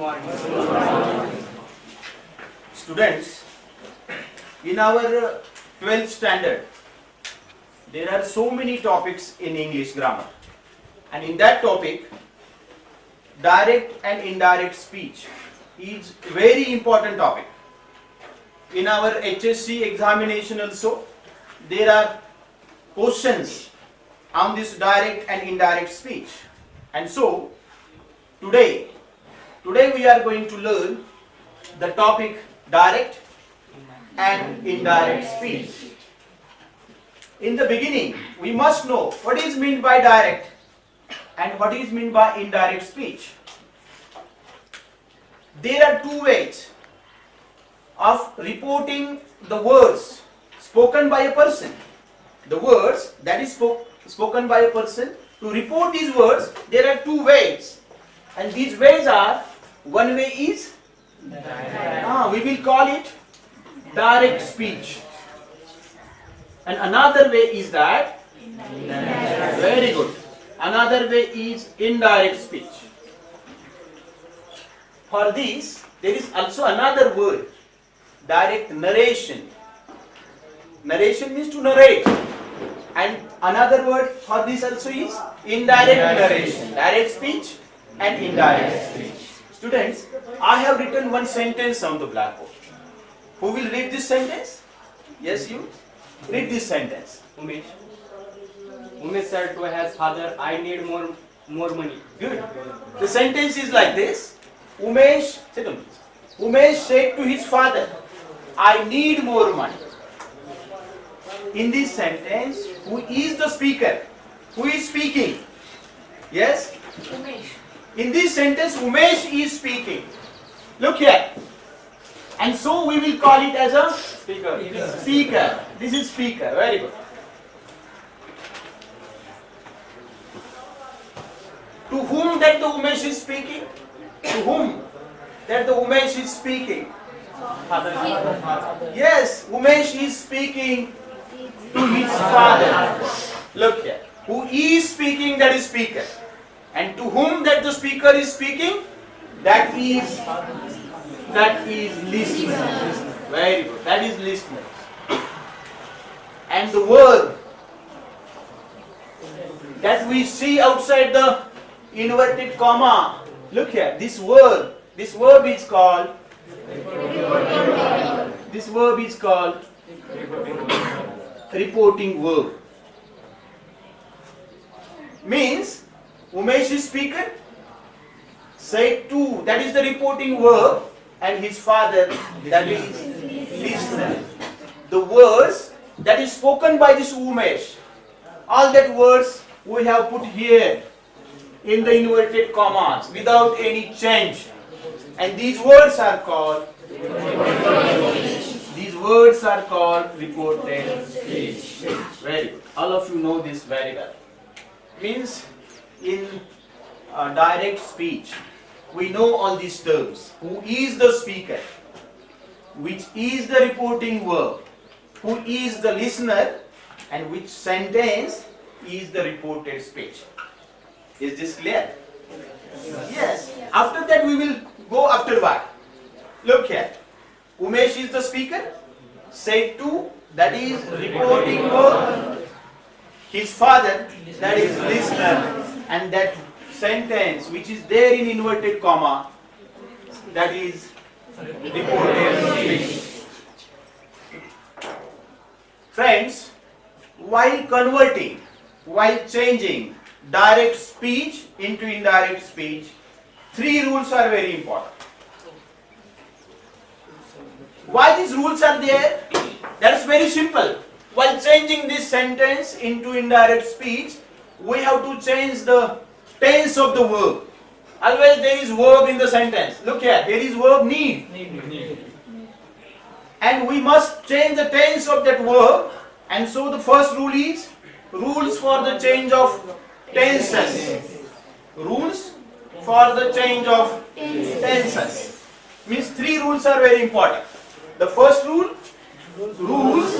morning. Students, in our 12th standard, there are so many topics in English grammar, and in that topic, direct and indirect speech is very important topic. In our HSC examination also, there are questions on this direct and indirect speech, and so today we are going to learn the topic direct and indirect speech. In the beginning, we must know what is meant by direct and what is meant by indirect speech. There are two ways of reporting the words spoken by a person. The words that is spoken by a person, to report these words, there are two ways. And these ways are, one way is, we will call it direct speech. And another way is that, very good. Another way is indirect speech. For this, there is also another word, direct narration. Narration means to narrate. And another word for this also is indirect narration. Direct speech and indirect speech. Students, I have written one sentence on the blackboard. Who will read this sentence? Yes, you. Read this sentence. Umesh said to his father, I need more money. Good. The sentence is like this. Umesh said to his father, I need more money. In this sentence, who is the speaker? Who is speaking? Yes? Umesh. In this sentence, Umesh is speaking. Look here. And so we will call it as a speaker. This is speaker. Very good. To whom that the Umesh is speaking? To whom that the Umesh is speaking? Father. Yes, Umesh is speaking to his father. Look here. Who is speaking? That is speaker. And to whom that the speaker is speaking? That is listener. Very good. That is listener. And the verb that we see outside the inverted comma. Look here. This verb is called. This verb is called reporting verb. Means Umesh is speaker, said to, that is the reporting verb, and his father, that is listener. The words that is spoken by this Umesh, all that words we have put here in the inverted commas without any change, and these words are called reported speech. Very good. All of you know this very well. Means in direct speech, we know all these terms. Who is the speaker? Which is the reporting verb? Who is the listener? And which sentence is the reported speech? Is this clear? Yes. After that we will go after what? Look here. Umesh is the speaker. Said to, that is reporting verb. His father, that is listener. And that sentence which is there in inverted comma, that is reported speech. Friends, while changing direct speech into indirect speech, three rules are very important. Why these rules are there? That's very simple. While changing this sentence into indirect speech, we have to change the tense of the verb. Always there is verb in the sentence. Look here, there is verb need. And we must change the tense of that verb. And so the first rule is rules for the change of tenses. Rules for the change of tenses. Means three rules are very important. The first rule, rules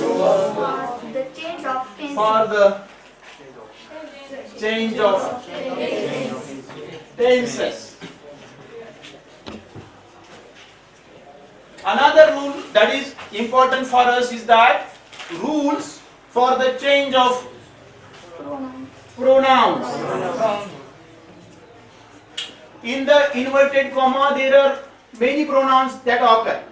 The change of tense. for the change of tenses. Another rule that is important for us is that rules for the change of pronouns. In the inverted comma, there are many pronouns that occur.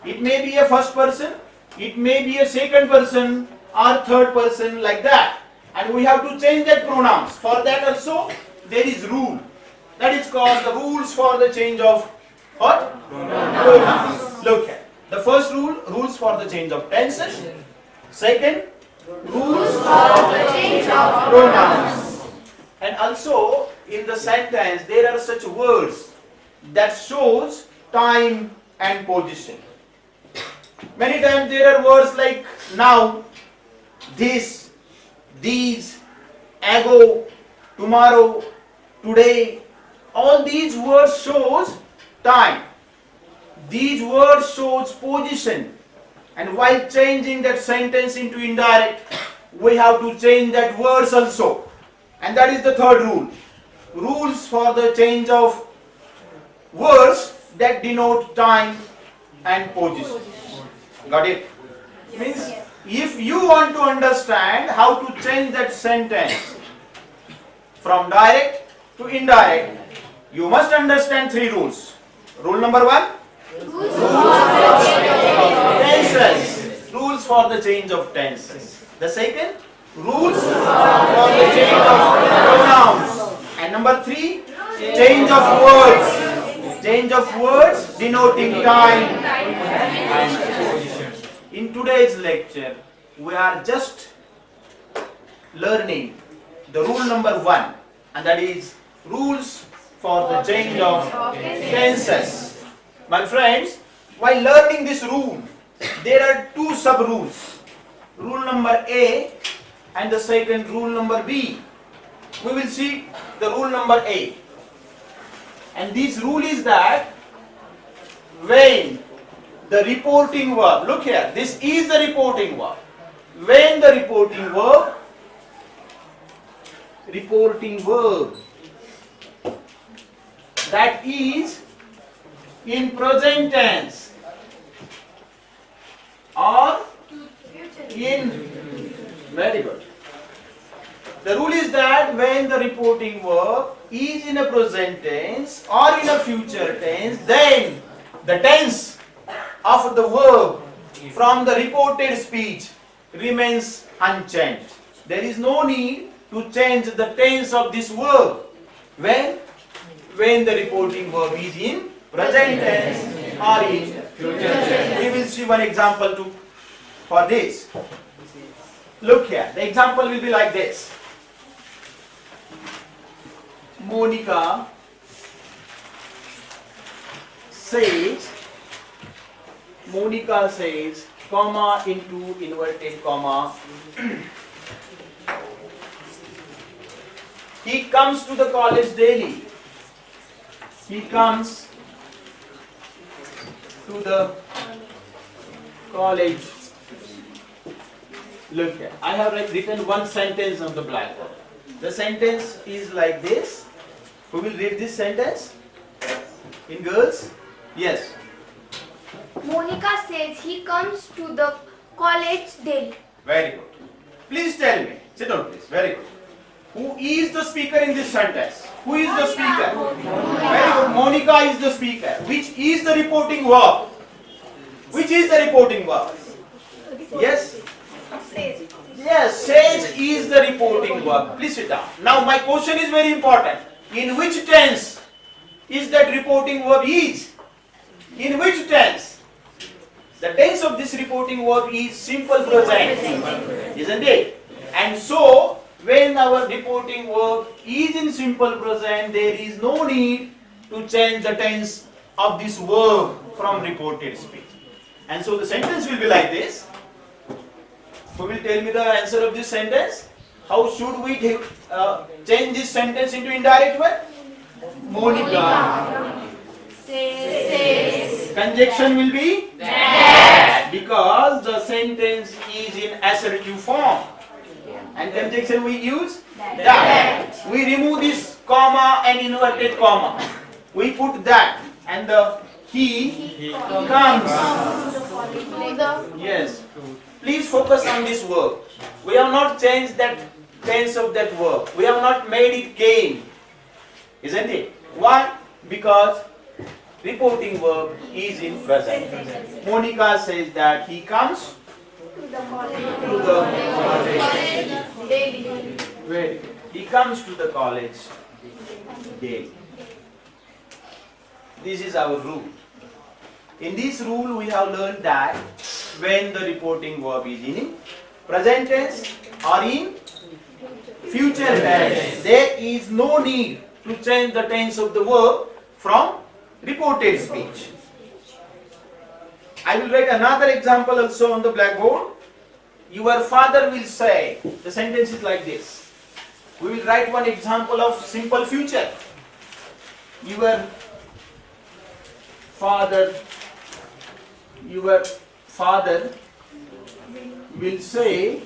It may be a first person, it may be a second person or third person, like that. And we have to change that pronouns. For that also there is rule. That is called the rules for the change of what? Pronouns. Look at the first rule, rules for the change of tenses. Second, rules for the change of pronouns. And also in the sentence there are such words that shows time and position. Many times there are words like now, this, these, ago, tomorrow, today. All these words shows time. These words shows position. And while changing that sentence into indirect, we have to change that words also. And that is the third rule. Rules for the change of words that denote time and position. Got it? Means if you want to understand how to change that sentence from direct to indirect, you must understand three rules. Rule number one, tenses. Rules for the change of tenses. The second, rules for the change of pronouns. And number three, change of words. Change of words denoting time and position. In today's lecture, we are just learning the rule number one, and that is rules for the change of tenses. My friends, while learning this rule, there are two sub-rules. Rule number A and the second rule number B. We will see the rule number A. And this rule is that when the reporting verb, look here, this is the reporting verb. When the reporting verb that is in present tense or in, very good. The rule is that when the reporting verb is in a present tense or in a future tense, then the tense of the verb from the reported speech remains unchanged. There is no need to change the tense of this verb when the reporting verb is in present tense or in future tense. We will see one example for this. Look here, the example will be like this. Monica says, comma into inverted comma, he comes to the college daily. He comes to the college. Look here, I have written one sentence on the blackboard. The sentence is like this. Who will read this sentence? In girls? Yes. Monica says he comes to the college daily. Very good. Please tell me. Sit down, please. Very good. Who is the speaker in this sentence? Who is the speaker? Very good. Monica is the speaker. Which is the reporting verb? Which is the reporting verb? Yes? Yes, says is the reporting verb. Please sit down. Now my question is very important. In which tense is that reporting verb is? In which tense? The tense of this reporting verb is simple present, isn't it? And so, when our reporting verb is in simple present, there is no need to change the tense of this verb from reported speech. And so the sentence will be like this. Who will tell me the answer of this sentence? How should we change this sentence into indirect one? Monica says. Conjunction will be that, because the sentence is in assertive form. And conjunction we use that. We remove this comma and inverted comma. We put that, and the he comes. Yes. Please focus on this verb. We have not changed that tense of that verb. We have not made it came. Isn't it? Why? Because reporting verb is in present. Monica says that he comes to the college. Very good. He comes to the college daily. This is our rule. In this rule, we have learned that when the reporting verb is in present tense or in future tense, there is no need to change the tense of the verb from reported speech. I will write another example also on the blackboard. Your father will say, the sentence is like this. We will write one example of simple future. Your father will say,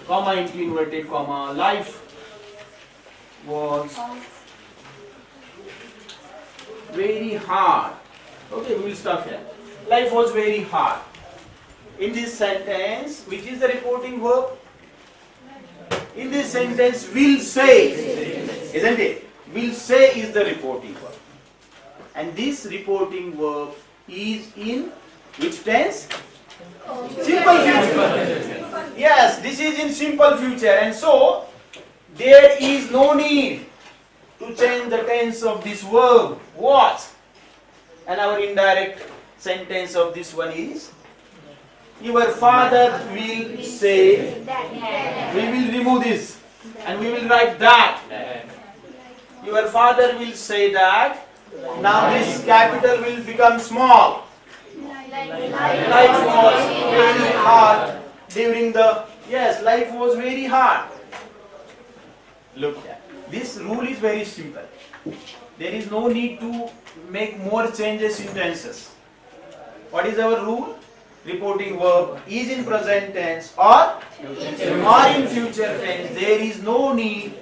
comma into inverted comma, life was very hard. Okay, we will stop here. Life was very hard. In this sentence, which is the reporting verb? In this sentence, will say, isn't it? Will say is the reporting verb. And this reporting verb is in which tense? Simple future. Yes, this is in simple future, and so there is no need to change the tense of this verb. Was. And our indirect sentence of this one is, your father will say, we will remove this and we will write that. Your father will say that, now this capital will become small. Life was very hard during the, yes, life was very hard. Look here. This rule is very simple. There is no need to make more changes in tenses. What is our rule? Reporting verb is in present tense or in future tense. There is no need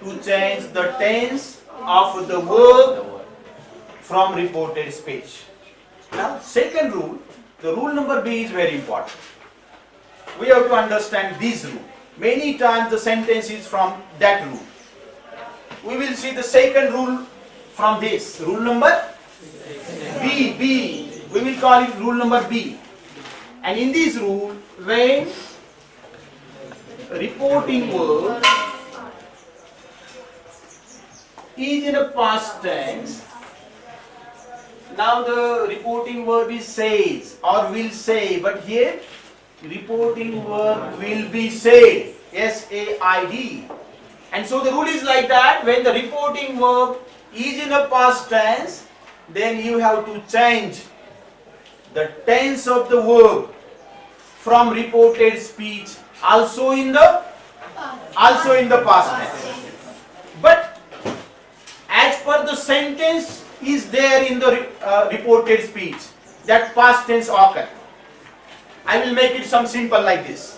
to change the tense of the verb from reported speech. Now, second rule, the rule number B is very important. We have to understand this rule. Many times the sentence is from that rule. We will see the second rule from this. Rule number B. We will call it rule number B. And in this rule, when reporting verb is in a past tense, now the reporting verb is says or will say, but here reporting verb will be said, S-A-I-D. And so the rule is like that, when the reporting verb is in a past tense, then you have to change the tense of the verb from reported speech also in the past tense. But as per the sentence is there in the reported speech, that past tense occur. I will make it some simple like this.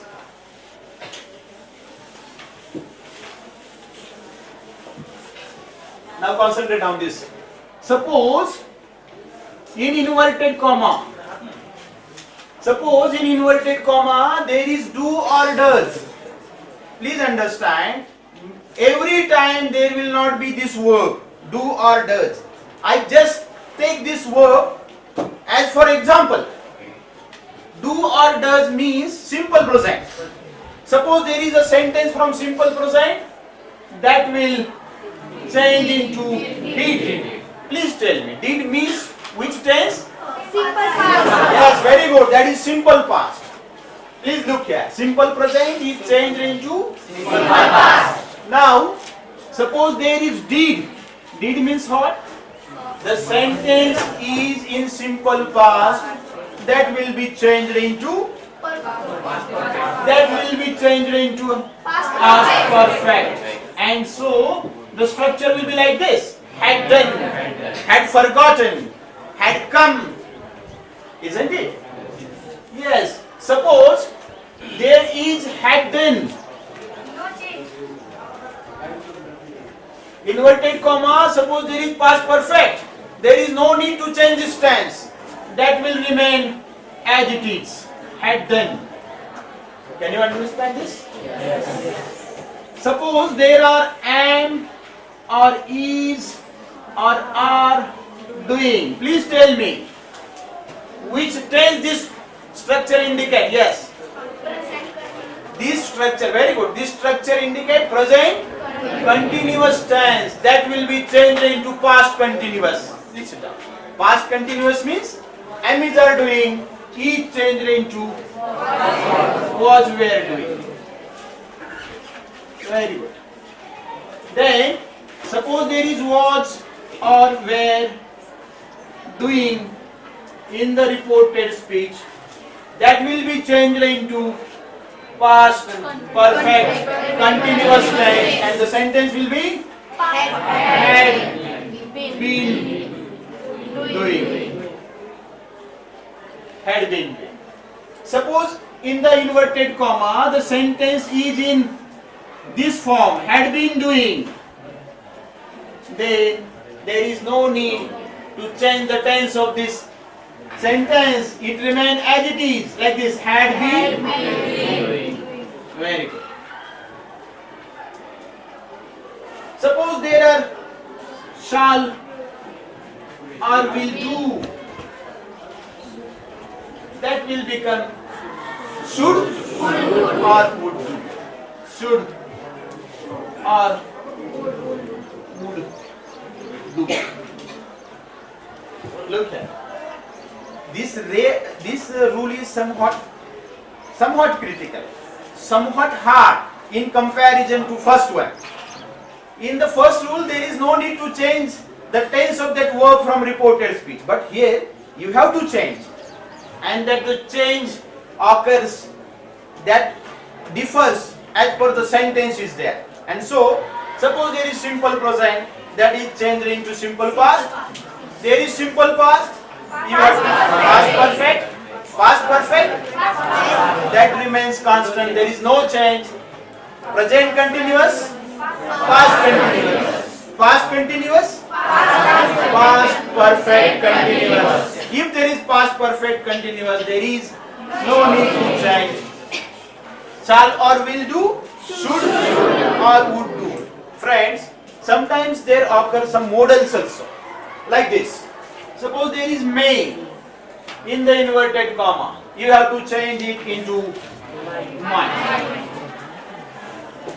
Now concentrate on this. Suppose in inverted comma, there is do or does. Please understand, every time there will not be this verb, do or does. I just take this verb as for example. Do or does means simple present. Suppose there is a sentence from simple present that will change into did. Please tell me, did means which tense? Simple past. Yes, very good. That is simple past. Please look here. Simple present is changed into simple past. Now, suppose there is did. Did means what? The sentence is in simple past. That will be changed into past perfect. And so the structure will be like this: had done, had forgotten, had come. Isn't it? Yes. Suppose there is had done. Inverted comma, suppose there is past perfect. there is no need to change this tense. That will remain as it is. Had done. Can you understand this? Yes. Suppose there are am or is or are doing. Please tell me which tense this structure indicate. Yes. This structure, very good. This structure indicate present continuous tense. That will be changed into past continuous. Listen down. Past continuous means am is are doing, is changed into was were doing. Very good. Then suppose there is was or were doing in the reported speech, that will be changed into past perfect continuous tense, and the sentence will be had been doing. Had been doing. Suppose in the inverted comma the sentence is in this form, had been doing, then there is no need to change the tense of this sentence. It remains as it is, like this, had been doing. Very good. Suppose there are shall or will do, that will become should or would do. Should or would do. Look at this rule is somewhat critical, somewhat hard in comparison to first one. In the first rule there is no need to change the tense of that verb from reported speech, but here you have to change, and that the change occurs, that differs as per the sentence is there. And so suppose there is simple present, that is changed into simple past. There is simple past, you have past perfect, that remains constant, there is no change. Present continuous, past continuous, past perfect continuous. If there is past perfect continuous, there is no need to change. Shall or will do, should or would do. Friends, sometimes there occur some modals also, like this. Suppose there is may in the inverted comma, you have to change it into might.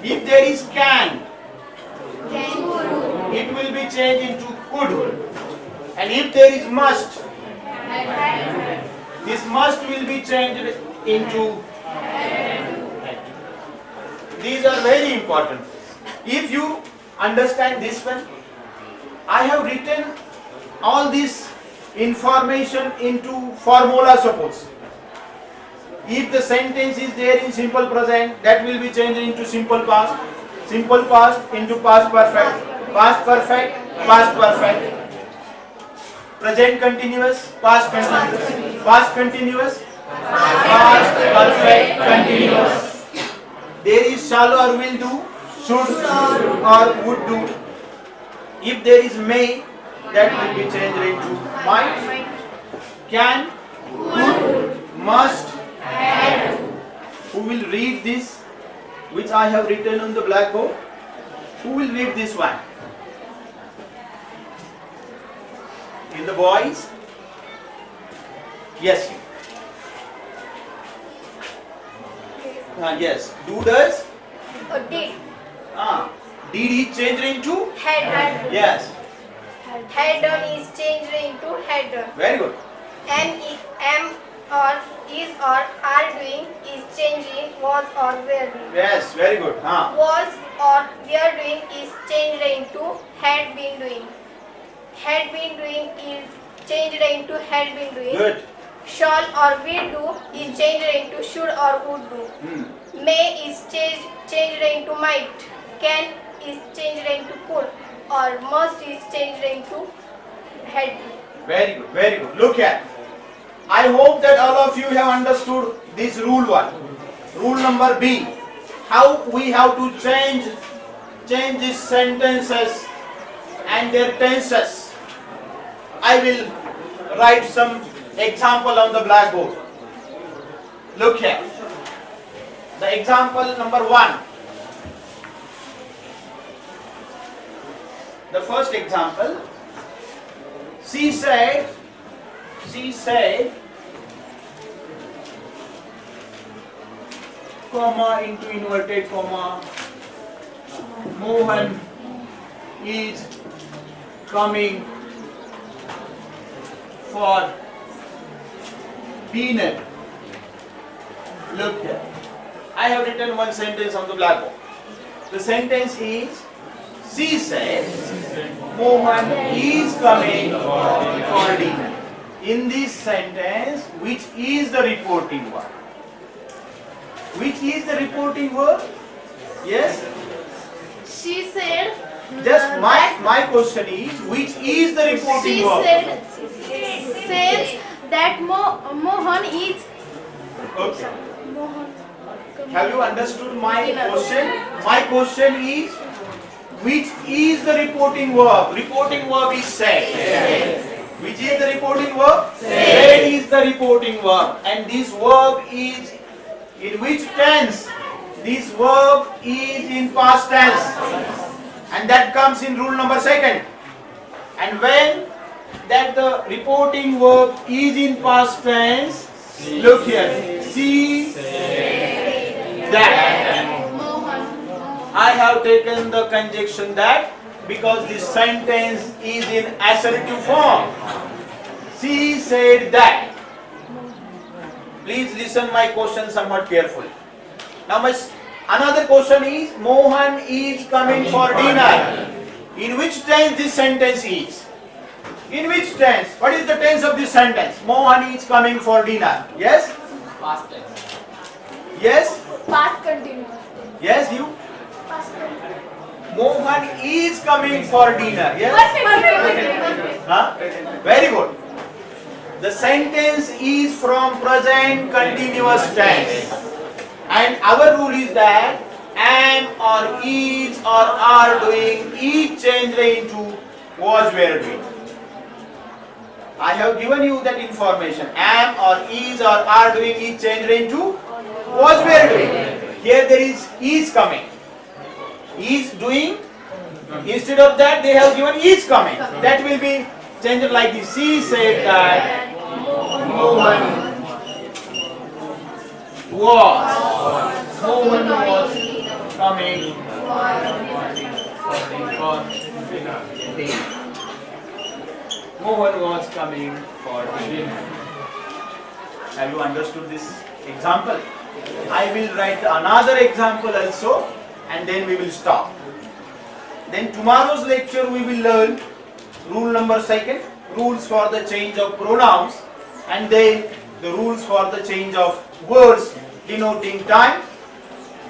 If there is can, it will be changed into could. And if there is must, this must will be changed into had. These are very important. If you understand this one, I have written all this information into formula. Suppose if the sentence is there in simple present, that will be changed into simple past into past perfect, past perfect, present continuous, past continuous, past perfect continuous. There is shall or will do, should or would do. If there is may, that will be changed into might, can, could, must. Who will read this, which I have written on the blackboard? Who will read this one? In the boys? Yes. Yes. Do does? Did. Did is changed into? Had. Yes. Had done is changed into had done. Very good. Am or is or are doing is changed in was or were doing. Yes, very good. Was or were doing is changed into had been doing. Had been doing is changed into had been doing. Good. Shall or will do is changed into should or would do. May is changed into might. Can is changed into could. Or must is changed into had. Very good, very good. Look at. I hope that all of you have understood this rule one. Rule number B. How we have to change these sentences and their tenses. I will write some example on the blackboard. Look here. The example number 1. The first example. She said, comma into inverted comma, Mohan is coming for dinner. Look here. I have written one sentence on the blackboard. The sentence is, she said, Mohan is coming for dinner. In this sentence, which is the reporting verb? Which is the reporting verb? Yes? She said. Just my question is, which is the reporting verb? She says that Mohan is. Okay. Have you understood my question? My question is, which is the reporting verb? Reporting verb is said. Yes. Which is the reporting verb? Said is the reporting verb. And this verb is in which tense? This verb is in past tense. And that comes in rule number 2. And when that the reporting verb is in past tense, look here. She that. I have taken the conjunction that because this sentence is in assertive form. She said that. Please listen my question somewhat carefully. Now another question is, Mohan is coming for dinner. In which tense this sentence is? In which tense? What is the tense of this sentence? Mohan is coming for dinner. Yes? Past tense. Yes? Past continuous. Yes, you? Past continuous. Mohan is coming for dinner. Yes? Perfect. Huh? Very good. The sentence is from present continuous tense. And our rule is that am or is or are doing each change into was were doing. I have given you that information. Am or is or are doing each change into was were doing. Here there is coming. Is doing. Instead of that they have given is coming. That will be changed like this. She said that Mohan was coming for dinner. Mohan was coming for dinner. Have you understood this example? I will write another example also and then we will stop. Then tomorrow's lecture we will learn rule number 2, rules for the change of pronouns, and then the rules for the change of words denoting time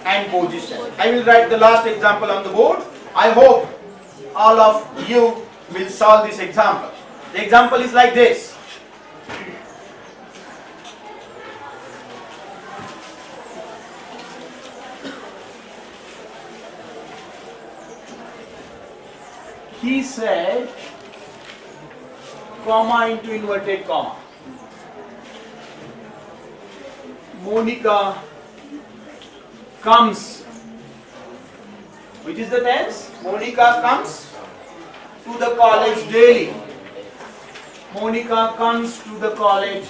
and position. I will write the last example on the board. I hope all of you will solve this example. The example is like this. He said, comma into inverted comma, Monica comes. Which is the tense? Monica comes to the college daily. Monica comes to the college.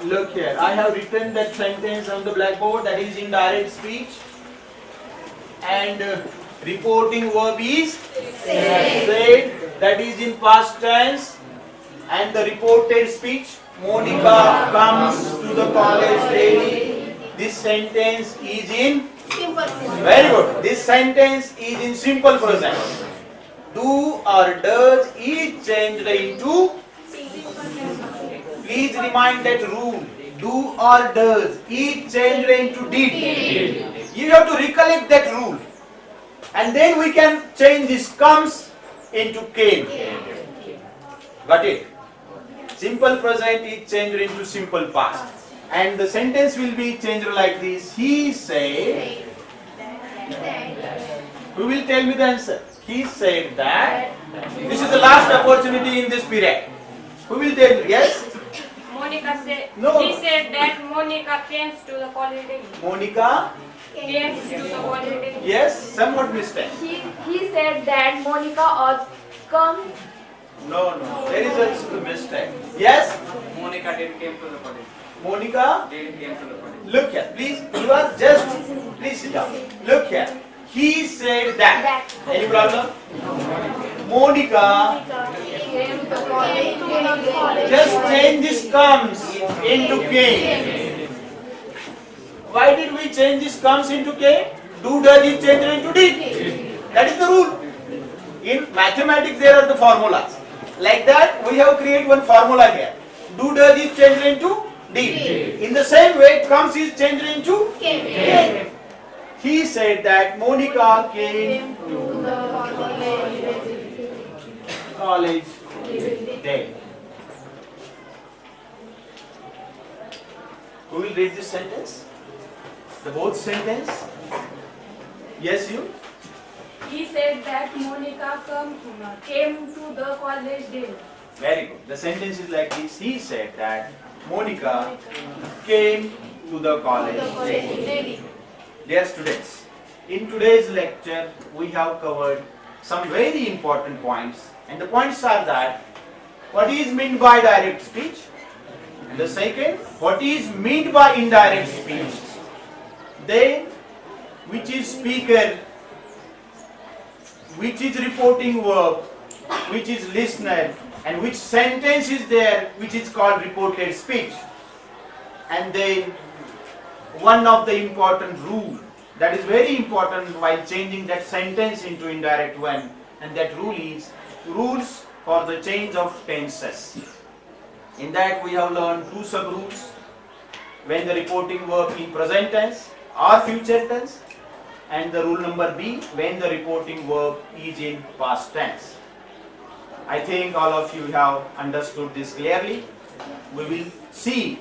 Look here, I have written that sentence on the blackboard, that is indirect speech. And reporting verb is said, that is in past tense. And the reported speech, Monica comes to the college daily. This sentence is in Simple. very good. This sentence is in simple present. Do or does is changed into. Please remind that rule. Do or does is changed into did. You have to recollect that rule. And then we can change this comes into came. Got it? Simple present is changed into simple past. And the sentence will be changed like this. He said. Who will tell me the answer? He said that. This is the last opportunity in this period. Who will tell you? Yes? Monica said, No. he said that Monica came to the college daily. Monica? Came to the college daily. Yes? Somewhat mistake. He said that Monica was come. No. There is a mistake. Yes? Monica didn't came to the college. Monica? Didn't came to the college. Look here. Please, you are just. Please sit down. Look here. He said that. Any problem? Monica. Came to college. Just change this comes into came. Why did we change this comes into came? Do does is changed into did. That is the rule. In mathematics there are the formulas. Like that we have created one formula here. Do does is changed into did. In the same way comes is changed into came. He said that Monica came To the college day. Who will read this sentence? The both sentence? Yes, you? He said that Monica came to the college daily. Very good. The sentence is like this. He said that Monica came to the college day. Dear students, in today's lecture we have covered some very important points, and the points are that what is meant by direct speech, and the second, what is meant by indirect speech, then which is speaker, which is reporting verb, which is listener, and which sentence is there which is called reported speech, and then one of the important rule that is very important while changing that sentence into indirect one, and that rule is rules for the change of tenses. In that we have learned two sub rules: when the reporting verb in present tense or future tense, and the rule number B, when the reporting verb is in past tense. I think all of you have understood this clearly. We will see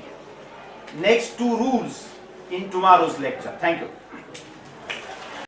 next two rules in tomorrow's lecture. Thank you.